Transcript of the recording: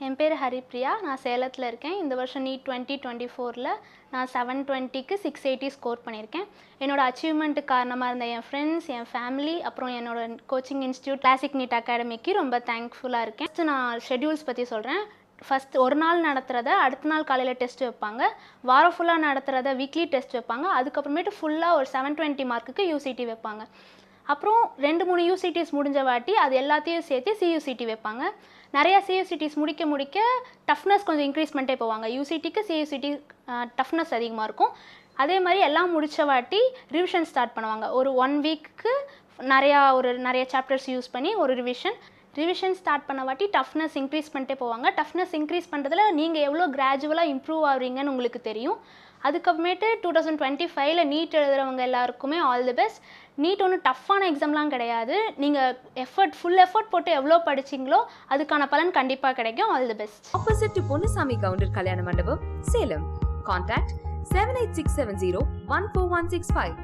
என் பேர் ஹரிப்ரியா. நான் சேலத்தில் இருக்கேன். இந்த வருஷம் நீட் 2024ல் நான் 720க்கு 680 ஸ்கோர் பண்ணியிருக்கேன். என்னோடய அச்சீவ்மெண்ட்டுக்கு காரணமாக இருந்த என் ஃப்ரெண்ட்ஸ், என் ஃபேமிலி, அப்புறம் என்னோடய கோச்சிங் இன்ஸ்டியூட் கிளாசிக் நீட் அகாடமிக்கு ரொம்ப தேங்க்ஃபுல்லாக இருக்கேன். ஃபஸ்ட்டு நான் ஷெட்யூல்ஸ் பற்றி சொல்கிறேன். ஃபஸ்ட் ஒரு நாள் நடத்துகிறத அடுத்த நாள் காலையில் டெஸ்ட் வைப்பாங்க. வாரம் ஃபுல்லாக நடத்துகிறத வீக்லி டெஸ்ட் வைப்பாங்க. அதுக்கப்புறமேட்டு ஃபுல்லாக ஒரு 720 மார்க்குக்கு யூசிடி வைப்பாங்க. அப்புறம் 2-3 யூசிடிஸ் முடிஞ்ச வாட்டி அது எல்லாத்தையும் சேர்த்து சியூசிடி வைப்பாங்க. நிறையா சியூசிடிஸ் முடிக்க டஃப்னஸ் கொஞ்சம் இன்க்ரீஸ் பண்ணிட்டே போவாங்க. யூசிடிக்கு சியூசிடி டஃப்னஸ் அதிகமாக இருக்கும். அதே மாதிரி எல்லாம் முடித்த வாட்டி ரிவிஷன் ஸ்டார்ட் பண்ணுவாங்க. ஒரு 1 வீக்கு நிறைய சாப்டர்ஸ் யூஸ் பண்ணி ஒரு ரிவிஷன் ஸ்டார்ட் பண்ண வாட்டி டஃப்னஸ் இன்க்ரீஸ் பண்ணிட்டே போவாங்க. டஃப்னஸ் இன்க்ரீஸ் பண்ணுறதுல நீங்கள் எவ்வளோ கிராஜுவலாக இம்ப்ரூவ் ஆகுறீங்கன்னு உங்களுக்கு தெரியும். அதுக்கப்புறமேட்டு 2025ல் நீட் எழுதுகிறவங்க எல்லாருக்குமே ஆல் தி பெஸ்ட். நீட் ஒன்றும் டஃப்பான எக்ஸாம்லாம் கிடையாது. நீங்கள் ஃபுல் எஃபர்ட் போட்டு எவ்வளோ படிச்சிங்களோ அதுக்கான பலன் கண்டிப்பாக கிடைக்கும். All the best. Opposite to Ponnusamy Gounder கல்யாண மண்டபம், சேலம். கான்டாக்ட் 7867014165.